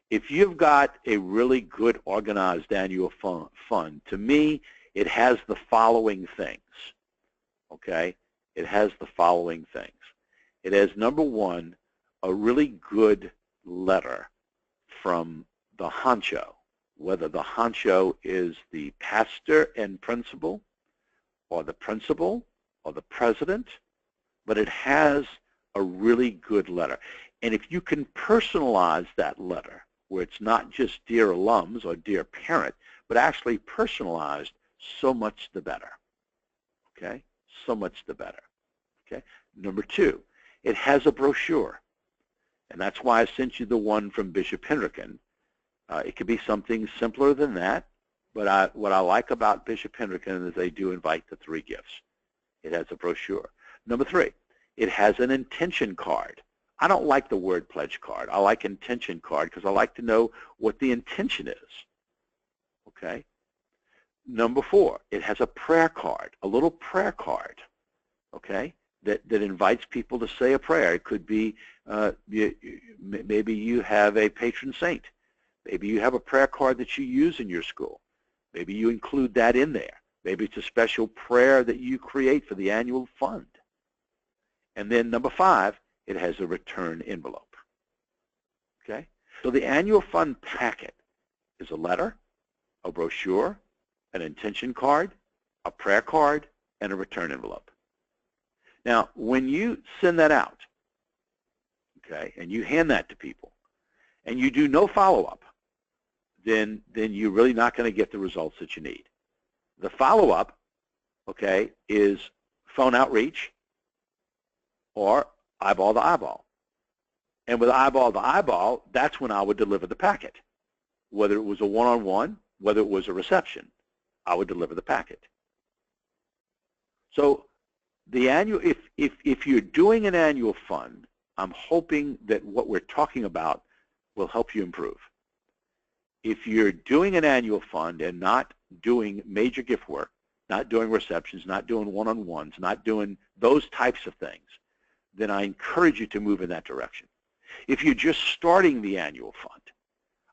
if you've got a really good organized annual fund, to me, it has the following things, okay? It has the following things. It has, number one, a really good letter from the honcho, whether the honcho is the pastor and principal or the president, but it has a really good letter. And if you can personalize that letter, where it's not just dear alums or dear parent, but actually personalized, so much the better, okay? So much the better, okay? Number two, it has a brochure, and that's why I sent you the one from Bishop Hendricken. It could be something simpler than that, but what I like about Bishop Hendricken is they do invite the 3 gifts. It has a brochure. Number three, it has an intention card. I don't like the word pledge card. I like intention card because I like to know what the intention is, okay? Number four, it has a prayer card, a little prayer card, okay, that invites people to say a prayer. It could be maybe you have a patron saint. Maybe you have a prayer card that you use in your school. Maybe you include that in there. Maybe it's a special prayer that you create for the annual fund. And then number five, it has a return envelope, okay? So the annual fund packet is a letter, a brochure, an intention card, a prayer card, and a return envelope. Now, when you send that out, okay, and you hand that to people, and you do no follow-up, then you're really not going to get the results that you need. The follow-up, okay, is phone outreach or eyeball to eyeball. And with eyeball to eyeball, that's when I would deliver the packet. Whether it was a one-on-one, whether it was a reception, I would deliver the packet. So the annual, if you're doing an annual fund, I'm hoping that what we're talking about will help you improve. If you're doing an annual fund and not doing major gift work, not doing receptions, not doing one-on-ones, not doing those types of things, then I encourage you to move in that direction. If you're just starting the annual fund,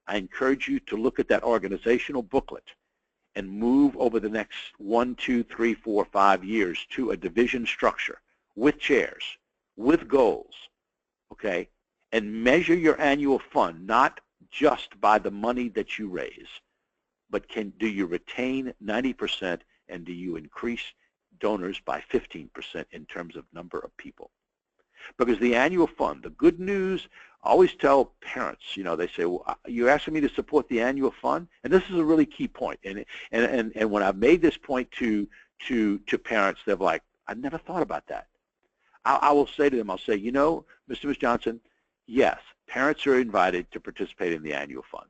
I encourage you to look at that organizational booklet and move over the next 1, 2, 3, 4, 5 years to a division structure with chairs, with goals, okay, and measure your annual fund not just by the money that you raise, but do you retain 90% and do you increase donors by 15% in terms of number of people? Because the annual fund, the good news, I always tell parents, they say, well, you're asking me to support the annual fund? And this is a really key point. And when I've made this point to parents, they're like, I never thought about that. I will say to them, I'll say, Mr. and Ms. Johnson, yes, parents are invited to participate in the annual fund.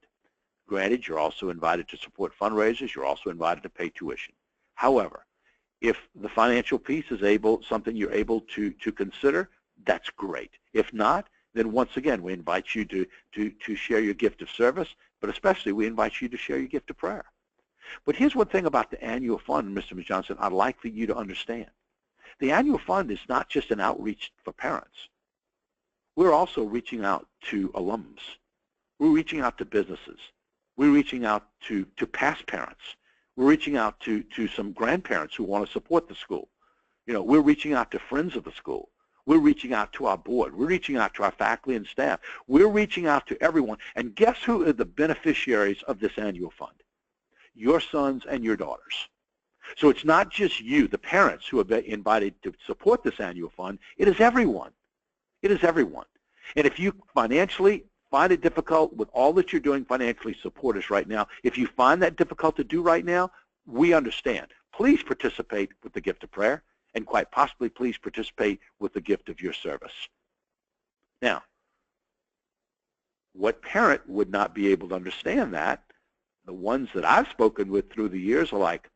Granted, you're also invited to support fundraisers. You're also invited to pay tuition. However, if the financial piece is something you're able to consider, that's great. If not, then once again, we invite you to share your gift of service, but especially we invite you to share your gift of prayer. But here's one thing about the annual fund, Mr. and Ms. Johnson, I'd like for you to understand. The annual fund is not just an outreach for parents. We're also reaching out to alums. We're reaching out to businesses. We're reaching out to past parents. We're reaching out to some grandparents who want to support the school. We're reaching out to friends of the school. We're reaching out to our board. We're reaching out to our faculty and staff. We're reaching out to everyone. And guess who are the beneficiaries of this annual fund? your sons and your daughters. So it's not just you, the parents, who have been invited to support this annual fund. It is everyone. It is everyone. And if you financially find it difficult with all that you're doing financially, support us right now. If you find that difficult to do right now, we understand. Please participate with the gift of prayer, and quite possibly please participate with the gift of your service. Now, what parent would not be able to understand that? The ones that I've spoken with through the years are like,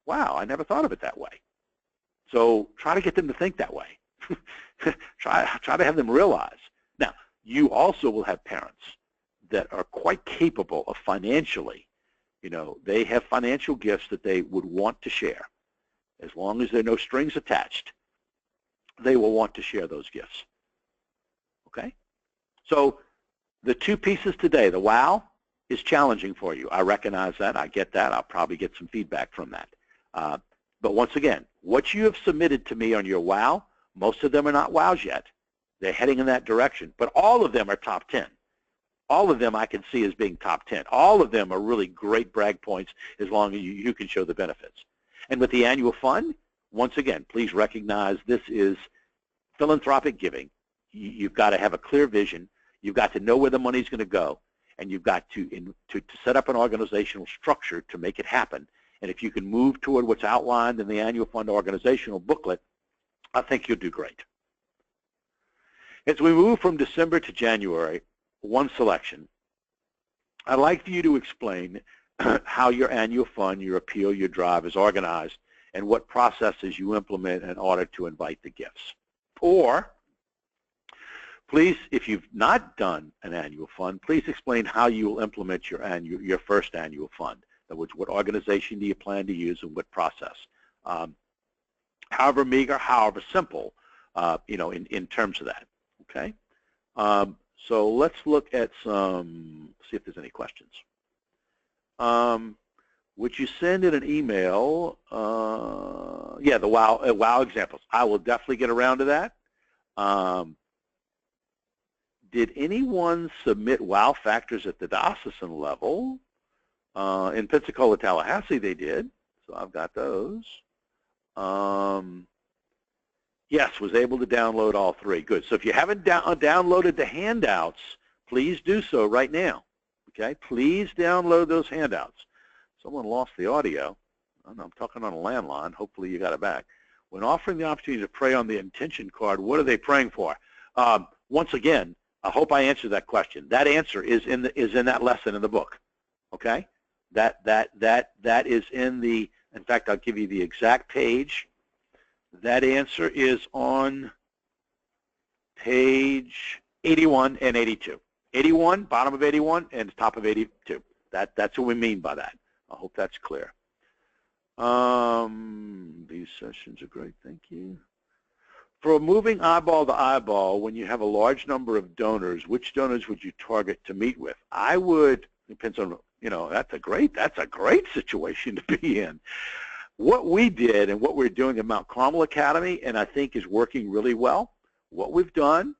wow, I never thought of it that way. So try to get them to think that way. try to have them realize. Now, you also will have parents that are quite capable of financially, they have financial gifts that they would want to share. As long as there are no strings attached, they will want to share those gifts. Okay? So the two pieces today, the wow is challenging for you. I recognize that. I get that. I'll probably get some feedback from that. But once again, what you have submitted to me on your wow, most of them are not wows yet. They're heading in that direction. But all of them are top 10. All of them I can see as being top 10. All of them are really great brag points as long as you can show the benefits. And with the annual fund, once again, please recognize this is philanthropic giving. You've got to have a clear vision. You've got to know where the money's going to go. And you've got to set up an organizational structure to make it happen. And if you can move toward what's outlined in the annual fund organizational booklet, I think you'll do great. As we move from December to January, one selection, I'd like for you to explain how your annual fund, your appeal, your drive is organized, and what processes you implement in order to invite the gifts. Or, please, if you've not done an annual fund, please explain how you will implement your first annual fund. In other words, what organization do you plan to use and what process? However meager, however simple, in terms of that. Okay. So let's look at see if there's any questions. Would you send in an email? Yeah, the wow examples. I will definitely get around to that. Did anyone submit wow factors at the diocesan level? In Pensacola, Tallahassee, they did. So I've got those. Yes, was able to download all three. Good. So if you haven't downloaded the handouts, please do so right now. Okay? Please download those handouts. Someone lost the audio. I don't know, I'm talking on a landline. Hopefully you got it back. When offering the opportunity to pray on the intention card, what are they praying for? Once again, I hope I answered that question. That answer is in that lesson in the book. Okay? That is in the. In fact, I'll give you the exact page. That answer is on page 81 and 82. 81, bottom of 81, and top of 82. That's what we mean by that. I hope that's clear. These sessions are great. Thank you. For moving eyeball to eyeball, when you have a large number of donors, which donors would you target to meet with? I would. Depends on. That's a great situation to be in. What we did and what we're doing at Mount Carmel Academy, and I think is working really well, what we've done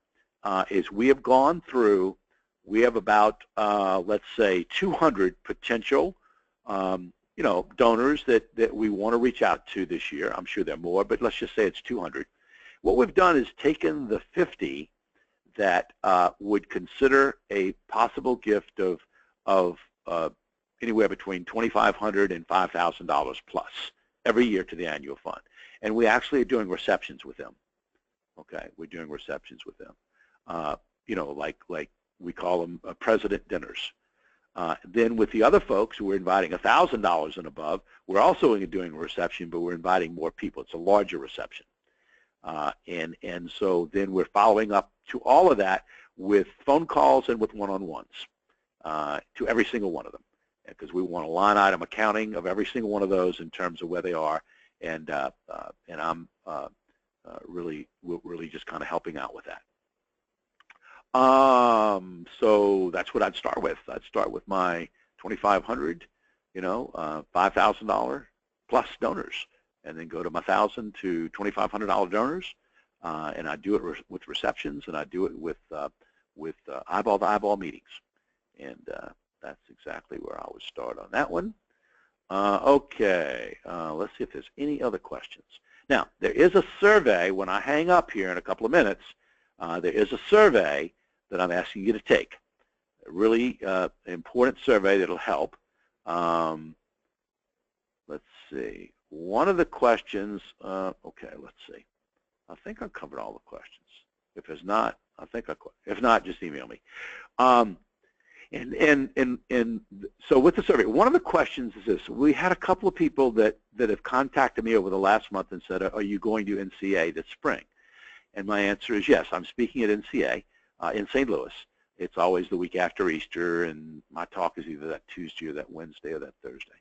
is we have gone through, we have about, let's say, 200 potential, donors that we want to reach out to this year. I'm sure there are more, but let's just say it's 200. What we've done is taken the 50 that would consider a possible gift of anywhere between $2,500 and $5,000 plus every year to the annual fund. And we actually are doing receptions with them. Okay, we're doing receptions with them. Like we call them president dinners. Then with the other folks who are inviting $1,000 and above, we're also doing a reception, but we're inviting more people. It's a larger reception. And so then we're following up to all of that with phone calls and with one-on-ones to every single one of them, because we want a line item accounting of every single one of those in terms of where they are, and I'm really just kind of helping out with that. So that's what I'd start with. I'd start with my $2,500, $5,000 plus donors, and then go to my $1,000 to $2,500 donors, and I do it with receptions, and I do it with eyeball-to-eyeball meetings, and that's exactly where I would start on that one. Okay, let's see if there's any other questions. Now, there is a survey when I hang up here in a couple of minutes. There is a survey that I'm asking you to take. A really important survey that'll help. Let's see. One of the questions, okay, let's see. I think I covered all the questions. If there's not, I think if not, just email me. And so with the survey, one of the questions is this. We had a couple of people that have contacted me over the last month and said, are you going to NCA this spring? And my answer is yes. I'm speaking at NCA in St. Louis. It's always the week after Easter, and my talk is either that Tuesday or that Wednesday or that Thursday.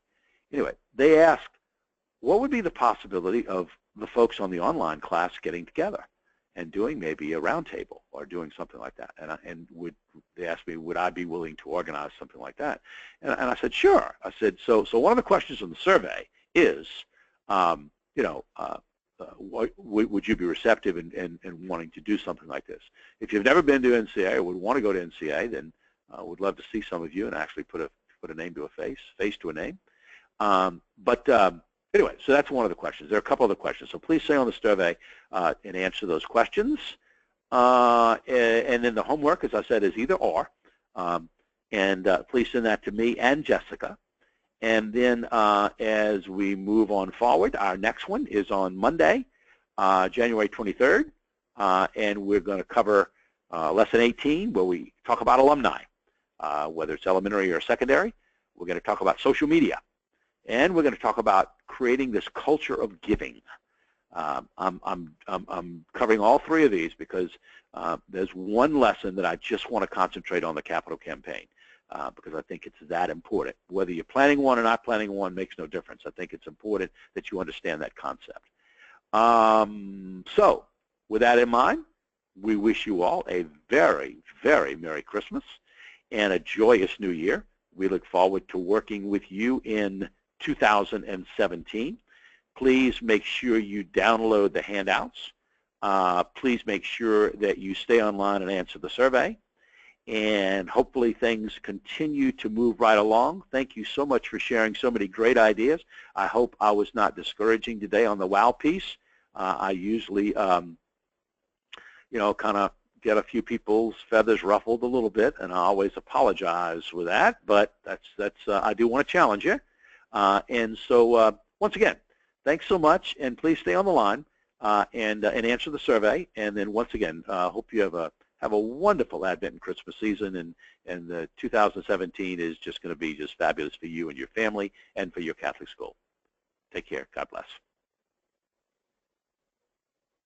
Anyway, they asked, what would be the possibility of the folks on the online class getting together and doing maybe a roundtable or doing something like that? And they asked me, would I be willing to organize something like that? And I said, sure. I said, so one of the questions on the survey is, would you be receptive in wanting to do something like this? If you've never been to NCA or would want to go to NCA, then I would love to see some of you and actually put a name to a face to a name. Anyway, so that's one of the questions. There are a couple other questions. So please stay on the survey and answer those questions. And then the homework, as I said, is either or. Please send that to me and Jessica. And then as we move on forward, our next one is on Monday, January 23rd. And we're going to cover Lesson 18, where we talk about alumni, whether it's elementary or secondary. We're going to talk about social media. And we're going to talk about creating this culture of giving. I'm covering all three of these because there's one lesson that I just want to concentrate on, the capital campaign, because I think it's that important. Whether you're planning one or not planning one makes no difference. I think it's important that you understand that concept. So with that in mind, we wish you all a very, very Merry Christmas and a joyous New Year. We look forward to working with you in 2017. Please make sure you download the handouts. Please make sure that you stay online and answer the survey. And hopefully things continue to move right along. Thank you so much for sharing so many great ideas. I hope I was not discouraging today on the wow piece. I usually, kind of get a few people's feathers ruffled a little bit, and I always apologize for that. But I do want to challenge you. And so once again, thanks so much, and please stay on the line and answer the survey. And then once again, hope you have a wonderful Advent and Christmas season, and the 2017 is just going to be just fabulous for you and your family and for your Catholic school. Take care. God bless.